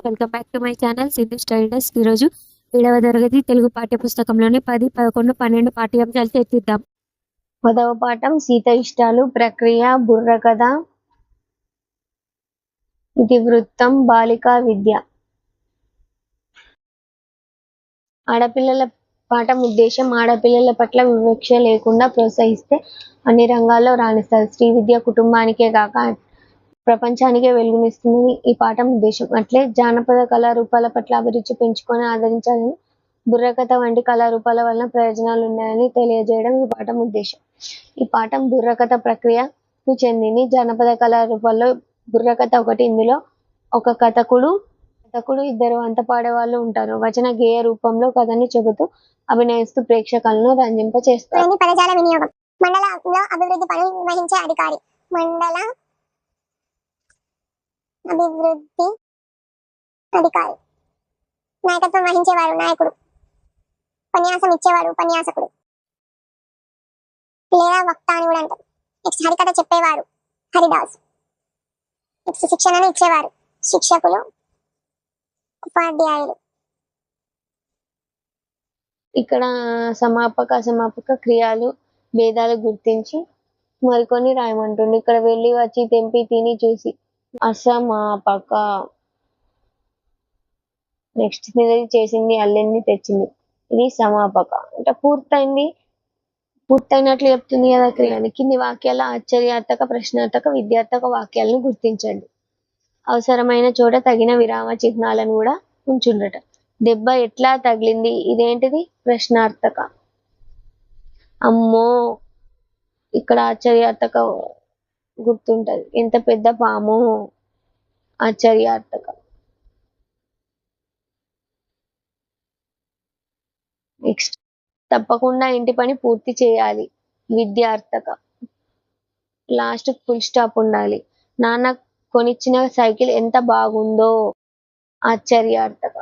Welcome back to my channel Sindhu study desk. ఈరోజు 7వ తరగతి తెలుగు పాఠ్యపుస్తకంలోని 10, 11, 12 పాఠ్యాంశాలు చర్చిద్దాం. 10వ పాఠం సీత ఇష్టాలు, ప్రక్రియ, బుర్రకథ, ఇతివృత్తం, బాలికా విద్య. ఆడపిల్లల పాఠం ఉద్దేశం ఆడపిల్లల పట్ల వివక్ష లేకుండా ప్రోత్సహిస్తే అన్ని రంగాల్లో రాణిస్తారు. స్త్రీ విద్య కుటుంబానికే కాక ప్రపంచానికే వెలుగునిస్తుందని ఈ పాఠం ఉద్దేశం. అట్లే జానపద కళారూపాల పట్ల అభిరుచి పెంచుకొని ఆదరించాలని, బుర్రకథ వంటి కళారూపాల వలన ప్రయోజనాలు ఉన్నాయని తెలియజేయడం ఈ పాఠం ఉద్దేశం. ఈ పాఠం బుర్రకథ ప్రక్రియకు చెందింది. జానపద కళారూపాల్లో బుర్రకథ ఒకటి. ఇందులో ఒక కథకుడు, ఇద్దరు వంత పాడేవాళ్ళు ఉంటారు. వచన గేయ రూపంలో కథని చెబుతూ అభినయిస్తూ ప్రేక్షకులను రంజింపచేస్తారు. పదజాల వినియోగం. మండలంలో అభివృద్ధి పనులు నిర్వహించే అధికారి. మండల అభివృద్ధి అధికారి. నాయకత్వం వహించేవాడు నాయకుడు. ఉపన్యాసం ఇచ్చేవాడు ఉపన్యాసకుడు లేదా వక్త అని కూడా అంటారు. నెక్స్ట్ హరికథ చెప్పేవారు హరిదాస్. నెక్స్ట్ శిక్షణను ఇచ్చేవారు శిక్షకులు, ఉపాధ్యాయులు. ఇక్కడ సమాపక క్రియాలు భేదాలు గుర్తించి మరికొన్ని రాయమంటుంది. ఇక్కడ వెళ్ళి వచ్చి తెంపి తిని చూసి అసమాపక. నెక్స్ట్ తినేది చేసింది అల్లెన్ని తెచ్చింది. ఇది సమాపక అంటే పూర్తయినట్లు చెప్తుంది కదా క్రియని. కింది వాక్యాల ఆశ్చర్యార్థక, ప్రశ్నార్థక, విద్యార్థక వాక్యాలను గుర్తించండి. అవసరమైన చోట తగిన విరామ చిహ్నాలను కూడా ఉంచుండట. దెబ్బ ఎట్లా తగిలింది, ఇదేంటిది ప్రశ్నార్థక. అమ్మో, ఇక్కడ ఆశ్చర్యార్థక గుర్తుంటది. ఎంత పెద్ద పాము, ఆశ్చర్యార్థక. నెక్స్ట్ తప్పకుండా ఇంటి పని పూర్తి చేయాలి, విద్యార్థక. లాస్ట్ ఫుల్ స్టాప్ ఉండాలి. నాన్న కొనిచ్చిన సైకిల్ ఎంత బాగుందో, ఆశ్చర్యార్థక.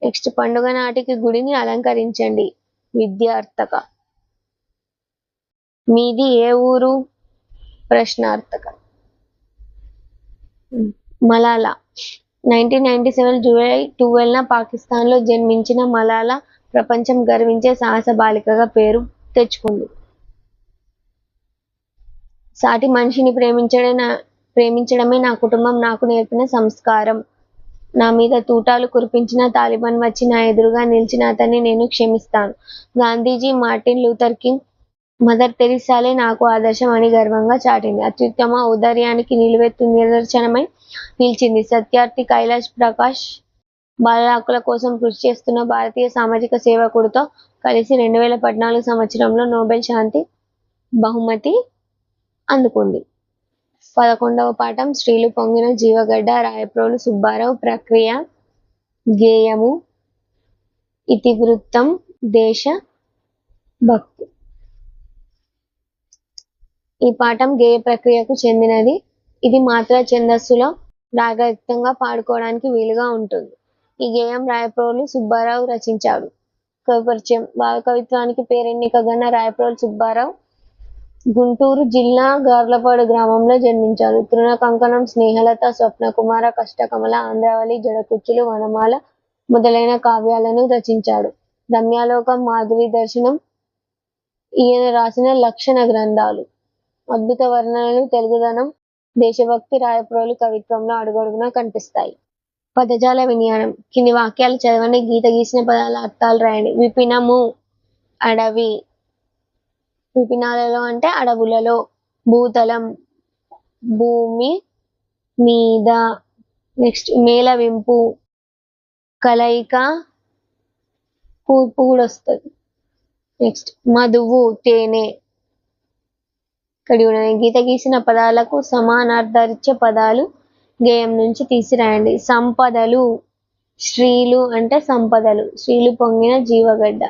నెక్స్ట్ పండుగ నాటికి గుడిని అలంకరించండి, విద్యార్థక. మీది ఏ ఊరు, ప్రశ్నార్థక. మలాలా 1997 జూలై 12న పాకిస్తాన్లో జన్మించిన మలాలా ప్రపంచం గర్వించే సాహస బాలికగా పేరు తెచ్చుకుంది. సాటి మనిషిని ప్రేమించడమే నా కుటుంబం నాకు నేర్పిన సంస్కారం. నా మీద తూటాలు కురిపించిన తాలిబాన్ వచ్చి నా ఎదురుగా నిలిచిన అతన్ని నేను క్షమిస్తాను. Gandhiji, Martin Luther King, Mother తెరిసాలే నాకు ఆదర్శం అని గర్వంగా చాటింది. అత్యుత్తమ ఔదార్యానికి నిలువెత్తు నిదర్శనమై నిలిచింది. సత్యార్థి కైలాష్ ప్రకాష్ బాలల హక్కుల కోసం కృషి చేస్తున్న భారతీయ సామాజిక సేవకుడితో కలిసి 2014 సంవత్సరంలో నోబెల్ శాంతి బహుమతి అందుకుంది. 11వ పాఠం స్త్రీలు పొంగిన జీవగడ్డ, రాయప్రోలు సుబ్బారావు. ప్రక్రియ గేయము, ఇతివృత్తం, దేశ భక్తి. ఈ పాఠం గేయ ప్రక్రియకు చెందినది. ఇది మాత్రా ఛందస్సులో రాగయుక్తంగా పాడుకోవడానికి వీలుగా ఉంటుంది. ఈ గేయం రాయప్రోలు సుబ్బారావు రచించాడు. కవిపరిచయం. భావకవిత్వానికి పేరెన్నికగన్న రాయప్రోలు సుబ్బారావు గుంటూరు జిల్లా గార్లపాడు గ్రామంలో జన్మించారు. తృణ కంకణం, స్నేహలత, స్వప్నకుమార, కష్టకమల, ఆంధ్రావళి, జడకుచ్చులు, వనమాల మొదలైన కావ్యాలను రచించాడు. రమ్యాలోకం, మాధురి దర్శనం ఈయన రాసిన లక్షణ గ్రంథాలు. అద్భుత వర్ణనలు, తెలుగుదనం, దేశభక్తి రాయప్రోలు కవిత్వంలో అడుగడుగునా కనిపిస్తాయి. పదజాల వినియోగం. కింది వాక్యాలు చదవండి, గీత గీసిన పదాల అర్థాలు రాయండి. విపినము అడవి, విపినాలలో అంటే అడవులలో. భూతలం భూమి మీద. నెక్స్ట్ మేళవింపు కలయిక, కూర్పు కూడా వస్తుంది. నెక్స్ట్ మధువు తేనె. ఇక్కడ గీత గీసిన పదాలకు సమానార్థాలిచ్చే పదాలు గేయం నుంచి తీసి రాయండి. సంపదలు, స్త్రీలు అంటే సంపదలు, స్త్రీలు పొంగిన జీవగడ్డ.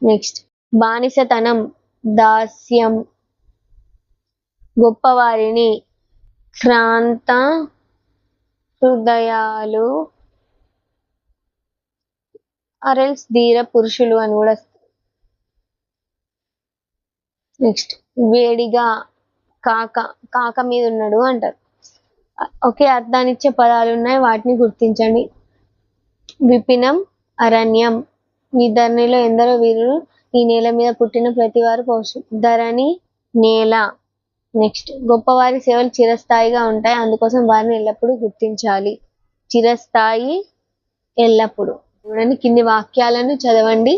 నెక్స్ట్ బానిసతనం, దాస్యం. గొప్పవారిని, క్రాంత హృదయాలు, అరెల్స్ ధీర పురుషులు అని కూడా. నెక్స్ట్ వేడిగా, కాక మీద ఉన్నాడు అంటారు. ఒకే అర్థాన్నిచ్చే పదాలు ఉన్నాయి, వాటిని గుర్తించండి. విపినం, అరణ్యం. ఈ ధరణిలో ఎందరో వీరులు, ఈ నేల మీద పుట్టిన ప్రతివారు పౌరుషులు. ధరణి, నేల. నెక్స్ట్, గొప్పవారి సేవలు చిరస్థాయిగా ఉంటాయి, అందుకోసం వారిని ఎల్లప్పుడూ గుర్తించాలి. చిరస్థాయి, ఎల్లప్పుడూ. చూడండి, కింది వాక్యాలను చదవండి,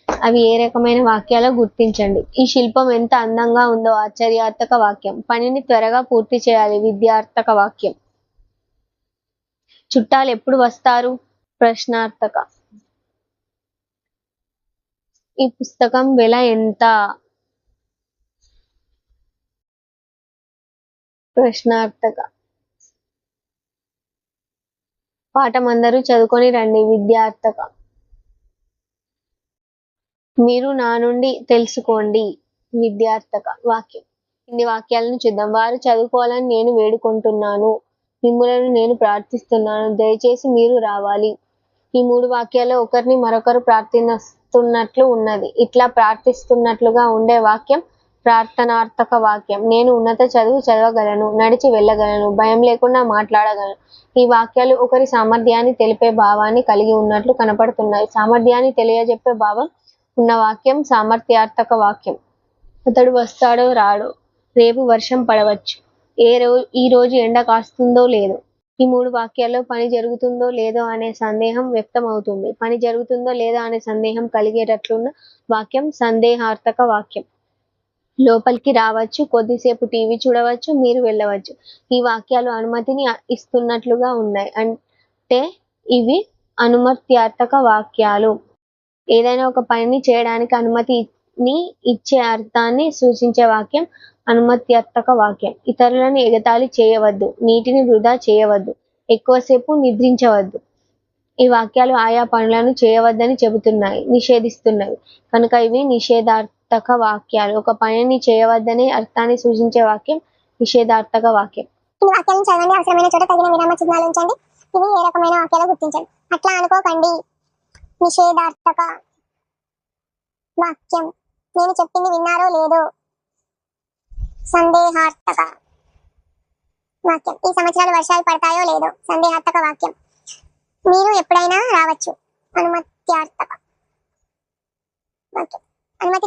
అవి ఏ రకమైన వాక్యాలో గుర్తించండి. ఈ శిల్పం ఎంత అందంగా ఉందో, ఆశ్చర్యార్థక వాక్యం. పనిని త్వరగా పూర్తి చేయాలి, విద్యార్థక వాక్యం. చుట్టాలు ఎప్పుడు వస్తారు, ప్రశ్నార్థక. ఈ పుస్తకం వెల ఎంత, ప్రశ్నార్థక. పాఠం అందరూ చదువుకొని రండి, విద్యార్థక. మీరు నా నుండి తెలుసుకోండి, విద్యార్థక వాక్యం. ఇన్ని వాక్యాలను చూద్దాం. వారు చదువుకోవాలని నేను వేడుకుంటున్నాను, మిమ్ములను నేను ప్రార్థిస్తున్నాను, దయచేసి మీరు రావాలి. ఈ 3 వాక్యాల్లో ఒకరిని మరొకరు ప్రార్థిస్తున్నట్లు ఉన్నది. ఇట్లా ప్రార్థిస్తున్నట్లుగా ఉండే వాక్యం ప్రార్థనార్థక వాక్యం. నేను ఉన్నత చదువు చదవగలను, నడిచి వెళ్ళగలను, భయం లేకుండా మాట్లాడగలను. ఈ వాక్యాలు ఒకరి సామర్థ్యాన్ని తెలిపే భావాన్ని కలిగి ఉన్నట్లు కనపడుతున్నాయి. సామర్థ్యాన్ని తెలియజెప్పే భావం ఉన్న వాక్యం సామర్థ్యార్థక వాక్యం. అతడు వస్తాడో రాడో, రేపు వర్షం పడవచ్చు, ఈ రోజు ఎండ కాస్తుందో లేదో. ఈ 3 వాక్యాల్లో పని జరుగుతుందో లేదో అనే సందేహం వ్యక్తం అవుతుంది. పని జరుగుతుందో లేదో అనే సందేహం కలిగేటట్లున్న వాక్యం సందేహార్థక వాక్యం. లోపలికి రావచ్చు, కొద్దిసేపు టీవీ చూడవచ్చు, మీరు వెళ్ళవచ్చు. ఈ వాక్యాలు అనుమతిని ఇస్తున్నట్లుగా ఉన్నాయి, అంటే ఇవి అనుమత్యార్థక వాక్యాలు. ఏదైనా ఒక పనిని చేయడానికి అనుమతిని ఇచ్చే అర్థాన్ని సూచించే వాక్యం అనుమత్యార్థక వాక్యం. ఇతరులను ఎగతాళి చేయవద్దు, నీటిని వృధా చేయవద్దు, ఎక్కువసేపు నిద్రించవద్దు. ఈ వాక్యాలు ఆయా పనులను చేయవద్దని చెబుతున్నాయి, నిషేధిస్తున్నవి కనుక ఇవి నిషేధార్థక వాక్యాలు. ఒక పనిని చేయవద్దనే అర్థాన్ని సూచించే వాక్యం నిషేధార్థక వాక్యం. ఈ వాక్యాలను చదవండి, అవసరమైన చోట తగిన విరామ చిహ్నాలు ఉంచండి. ఇవి ఏ రకమైన వాక్యాలు గుర్తించండి. అట్లా అనుకోకండి, నిషేధార్థక వాక్యం. నేను చెప్పింది విన్నారో లేదో, సందేహార్థక వాక్యం. ఈ సంవత్సరాలు వర్షాలు పడతాయో లేదో, సందేహార్థక వాక్యం. మీరు ఎప్పుడైనా రావచ్చు, అనుమత్యార్థక వాక్యం. అనుమతి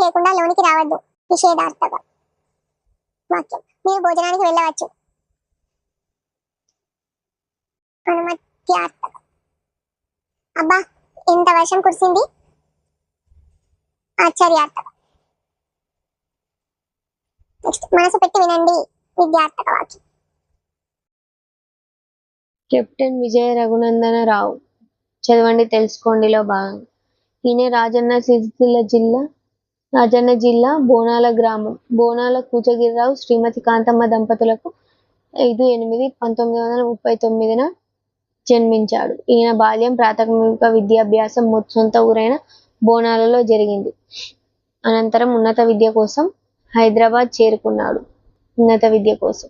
లేకుండా లోనికి రావద్దు, నిషేధార్థక వాక్యం. మీరు భోజనానికి వెళ్ళవచ్చు, అనుమత్యార్థక. అబ్బా ఎంత వర్షం కురిసింది, ఆశ్చర్యార్థక. నెక్స్ట్, మనసు పెట్టి వినండి, విద్యార్థక వాక్యం. కెప్టెన్ విజయ రఘునందన రావు, చదవండి తెలుసుకోండిలో భాగం. ఈయన రాజన్న జిల్లా బోనాల గ్రామం. బోనాల కూచగిరిరావు శ్రీమతి కాంతమ్మ దంపతులకు 5/8/1939 జన్మించాడు. ఈయన బాల్యం, ప్రాథమిక విద్యాభ్యాసం సొంత ఊరైన బోనాలలో జరిగింది. అనంతరం ఉన్నత విద్య కోసం హైదరాబాద్ చేరుకున్నాడు. ఉన్నత విద్య కోసం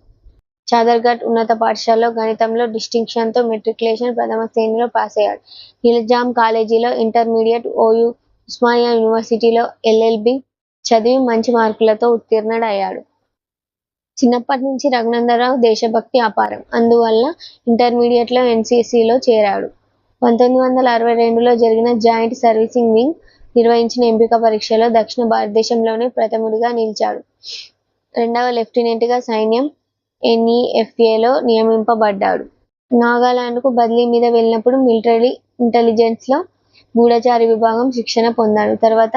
చాదర్ఘట్ ఉన్నత పాఠశాలలో గణితంలో డిస్టింక్షన్తో మెట్రికులేషన్ ప్రథమ శ్రేణిలో పాస్ అయ్యాడు. నిజాం కాలేజీలో ఇంటర్మీడియట్, ఓయూ ఉస్మానియా యూనివర్సిటీలో ఎల్ఎల్బి చదివి మంచి మార్కులతో ఉత్తీర్ణుడయ్యాడు. చిన్నప్పటి నుంచి రఘునందనరావు దేశభక్తి అపారం, అందువల్ల ఇంటర్మీడియట్లో ఎన్సీసీలో చేరాడు. 1962లో జరిగిన జాయింట్ సర్వీసింగ్ వింగ్ నిర్వహించిన ఎంపిక పరీక్షలో దక్షిణ భారతదేశంలోనే ప్రథముడిగా నిలిచాడు. 2వ లెఫ్టినెంట్గా సైన్యం NEFAలో నియమింపబడ్డాడు. నాగాలాండ్కు బదిలీ మీద వెళ్ళినప్పుడు మిలిటరీ ఇంటెలిజెన్స్లో గూఢచారి విభాగం శిక్షణ పొందాడు. తర్వాత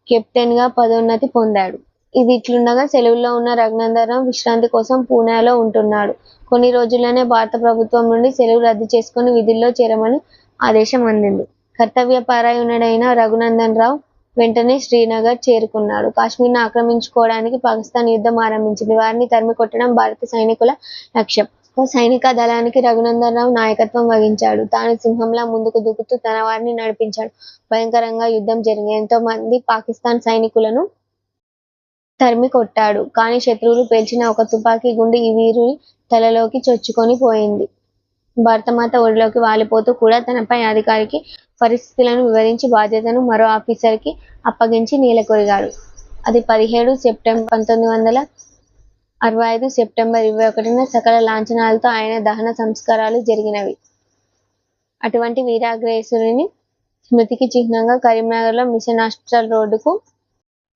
కెప్టెన్గా పదోన్నతి పొందాడు. ఇది ఇట్లుండగా సెలవుల్లో ఉన్న రఘునందనరావు విశ్రాంతి కోసం పూనాలో ఉంటున్నాడు. కొన్ని రోజుల్లోనే భారత ప్రభుత్వం నుండి సెలవు రద్దు చేసుకుని విధుల్లో చేరమని ఆదేశం అందింది. కర్తవ్యపరాయణుడైన రఘునందనరావు వెంటనే శ్రీనగర్ చేరుకున్నాడు. కాశ్మీర్ను ఆక్రమించుకోవడానికి పాకిస్తాన్ యుద్ధం ఆరంభించింది. వారిని తరిమి కొట్టడం భారత సైనికుల లక్ష్యం. ఓ సైనిక దళానికి రఘునందనరావు నాయకత్వం వహించాడు. తాను సింహంలా ముందుకు దూకుతూ తన వారిని నడిపించాడు. భయంకరంగా యుద్ధం జరిగింది. ఎంతో మంది పాకిస్తాన్ సైనికులను తరిమి కొట్టాడు. కానీ శత్రువులు పేల్చిన ఒక తుపాకీ గుండు ఈ వీరుని తలలోకి చొచ్చుకొని పోయింది. భరతమాత ఒడిలోకి వాలిపోతూ కూడా తనపై అధికారికి పరిస్థితులను వివరించి బాధ్యతను మరో ఆఫీసర్కి అప్పగించి నేలకొరిగాడు. అది 17 సెప్టెంబర్ 1940 65 సెప్టెంబర్ 21న సకల లాంఛనాలతో ఆయన దహన సంస్కారాలు జరిగినవి. అటువంటి వీరాగ్రేసురుని స్మృతికి చిహ్నంగా కరీంనగర్లో మిషన్ హాస్పిటల్ రోడ్డుకు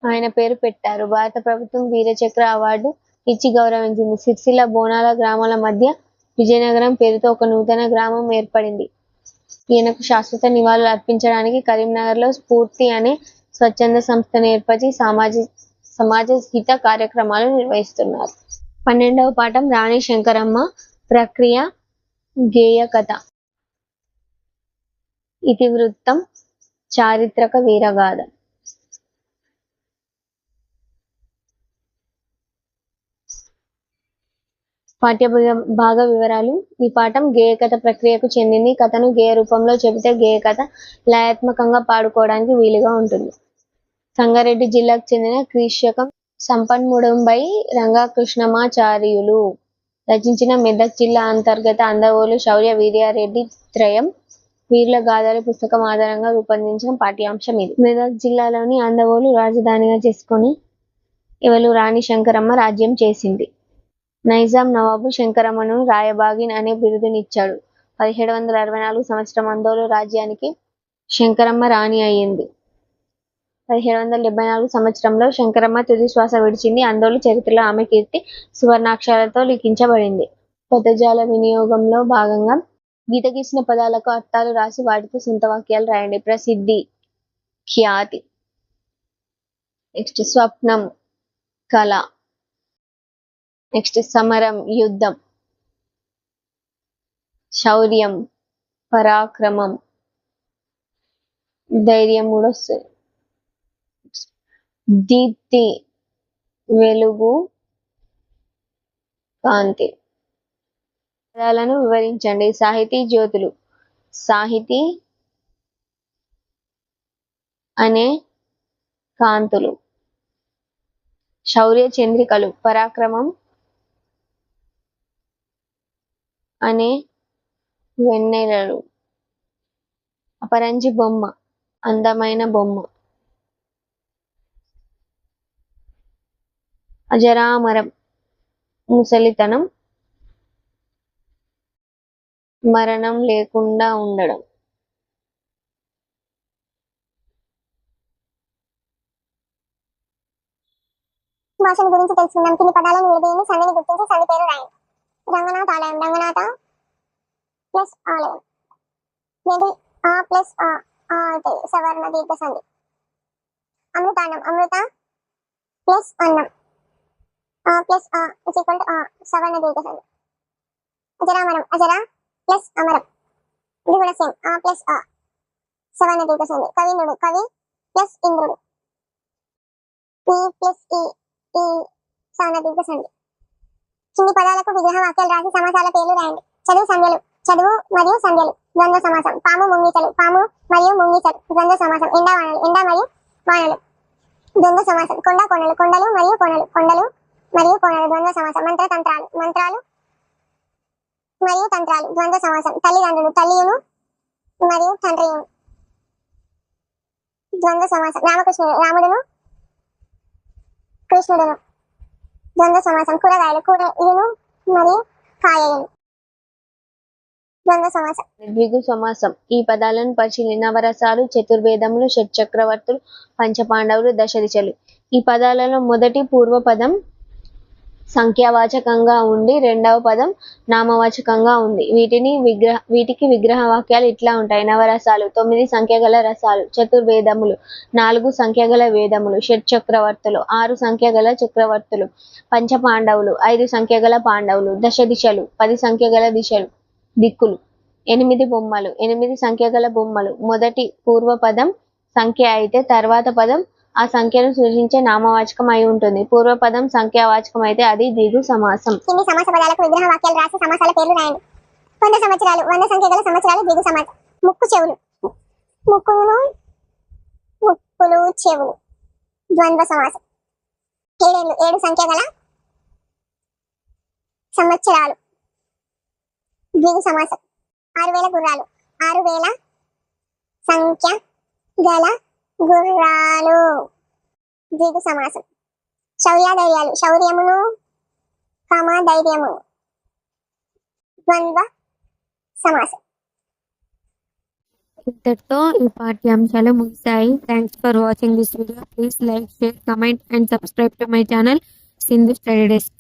ఆయన పేరు పెట్టారు. భారత ప్రభుత్వం వీరచక్ర అవార్డు ఇచ్చి గౌరవించింది. సిరిసిల్ల, బోనాల గ్రామాల మధ్య విజయనగరం పేరుతో ఒక నూతన గ్రామం ఏర్పడింది. ఈయనకు శాశ్వత నివాళులు అర్పించడానికి కరీంనగర్లో స్ఫూర్తి అనే స్వచ్ఛంద సంస్థను ఏర్పరిచి సమాజ హిత కార్యక్రమాలు నిర్వహిస్తున్నారు. 12వ పాఠం రాణి శంకరమ్మ ప్రక్రియ గేయ కథ. ఇతివృత్తం చారిత్రక వీరగాథ. పాఠ్య భాగ వివరాలు. ఈ పాఠం గేయ కథ ప్రక్రియకు చెందింది. కథను గేయ రూపంలో చెబితే గేయ కథ లయాత్మకంగా పాడుకోవడానికి వీలుగా ఉంటుంది. సంగారెడ్డి జిల్లాకు చెందిన క్రీశకం సంపన్మూడంబై రంగకృష్ణమాచార్యులు రచించిన మెదక్ జిల్లా అంతర్గత అందవోలు శౌర్య వీర్యారెడ్డి త్రయం వీరుల గాథల పుస్తకం ఆధారంగా రూపొందించిన పాఠ్యాంశం ఇది. మెదక్ జిల్లాలోని అందవోలు రాజధానిగా చేసుకొని ఇవలు రాణి శంకరమ్మ రాజ్యం చేసింది. నైజాం నవాబు శంకరమ్మను రాయబాగిన్ అనే బిరుదునిచ్చాడు. 1764 సంవత్సరం అందోలు రాజ్యానికి శంకరమ్మ రాణి అయ్యింది. 1774 సంవత్సరంలో శంకరమ్మ తుది శ్వాస విడిచింది. అందోలు చరిత్రలో ఆమె కీర్తి సువర్ణాక్షరాలతో లిఖించబడింది. పదజాల వినియోగంలో భాగంగా గీత గీసిన పదాలకు అర్థాలు రాసి వాటితో సొంత వాక్యాలు రాయండి. ప్రసిద్ధి, ఖ్యాతి. నెక్స్ట్ స్వప్నం, కళ. నెక్స్ట్ సమరం, యుద్ధం. శౌర్యం, పరాక్రమం, ధైర్యం కూడా వస్తుంది. దీప్తి, వెలుగు, కాంతి. పదాలను వివరించండి. సాహితీ జ్యోతులు. సాహితీ అనే కాంతులు. శౌర్య చంద్రికలు. పరాక్రమం అనే వెన్నెలలు. అపరంజి బొమ్మ, అందమైన బొమ్మ. అజరామరం, ముసలితనం, మరణం లేకుండా ఉండడం. భాషల గురించి తెలుసుకుందాం. కింది పదాలను విడదీయండి, సంధిని గుర్తించి సంధి పేరు రాయండి. రంగనాథ ఆలయం, రంగనాథ ప్లస్ ఆలయం. ఏంటి? ఆ ప్లస్ ఆ అవుతుంది, సవర్ణ దీర్ఘ సంధి. అమృతాన్నం, అమృత ప్లస్ అన్నం. ఆ ప్లస్ ఆ ఇస్ ఈక్వల్ టు ఆ, సవర్ణ దీర్ఘ సంధి. అజరామరం, అజర ప్లస్ అమరం. ఇది కూడా సేమ్, ఆ ప్లస్ ఆ, సవర్ణ దీర్ఘ సంధి. కవీంద్రుడు, కవి ప్లస్ ఇంద్రుడు. ఈ ప్లస్ ఈ సవర్ణ దీర్ఘ సంధి. కింది పదాలకు విగ్రహ వాక్యాలు రాసి సమాసాల పేర్లు రాయండి. చదువు సంధ్యలు, చదువు మరియు సంధ్యలు. ద్వంద్వ సమాసం. పాము ముంగిసలు, పాము మరియు ముంగిసలు. ద్వంద్వ సమాసం. ఎండ వానలు, ఎండ మరియు వానలు. ద్వంద్వ సమాసం. కొండ కోణలు, కొండలు మరియు కోణలు. కొండలు మరియు కోణలు. ద్వంద్వ సమాసం. మంత్ర తంత్రాలు, మంత్రాలు మరియు తంత్రాలు. ద్వంద్వ సమాసం. తల్లిదండ్రులు, తల్లియును మరియు తండ్రియును. ద్వంద్వ సమాసం. రామకృష్ణుడు, రాముడును కృష్ణుడును. ద్వంద్వ సమాసం. కూరగాయలు, కూరయును మరియు కాయయును. ద్వంద్వ సమాసం. ద్విగు సమాసం. ఈ పదాలను పరిశీలి. నవరసాలు, చతుర్వేదములు, షట్చక్రవర్తులు, పంచపాండవులు, దశ దిశలు. ఈ పదాలలో మొదటి పూర్వపదం సంఖ్యావాచకంగా ఉండి రెండవ పదం నామవాచకంగా ఉంది. వీటికి విగ్రహ వాక్యాలు ఇట్లా ఉంటాయి. నవరసాలు 9 సంఖ్యగల రసాలు. చతుర్వేదములు 4 సంఖ్యగల వేదములు. షట్చక్రవర్తులు 6 సంఖ్యగల చక్రవర్తులు. పంచపాండవులు 5 సంఖ్యగల పాండవులు. దశ దిశలు 10 సంఖ్యగల దిక్కులు. 8 బొమ్మలు 8 సంఖ్యగల బొమ్మలు. మొదటి పూర్వపదం సంఖ్య అయితే తర్వాత పదం ఆ సంఖ్యను సూచించే నామవాచకం అయి ఉంటుంది. పూర్వపదం సంఖ్యావాచకం అయితే అది ద్విగు సమాసం. కింది సమాస పదాలకు విగ్రహ వాక్యాలు రాసి సమాసాల పేర్లు రాయండి. 100 సంవత్సరాలు, 100 సంఖ్య గల సంవత్సరాలు ద్విగు సమాసం. ముక్కు చెవులు, ముక్కును ముక్కులు చెవులు. ద్వంద్వ సమాసం. 7 ఏళ్ళు, 7 సంఖ్య గల సంవత్సరాలు ద్విగు సమాసం. 6000 గుర్రాలు, 6000 సంఖ్య గల గుర్రాలు ద్విగు సమాసం. శౌర్యాధైర్యాలు, శౌర్యమును ధైర్యమును. ద్వంద్వ సమాసం. ఇంతటితో ఈ పాఠ్యాంశాలు ముగిశాయి. Thanks for watching this video. Please like, share, comment and subscribe to my channel Sindhu study desk.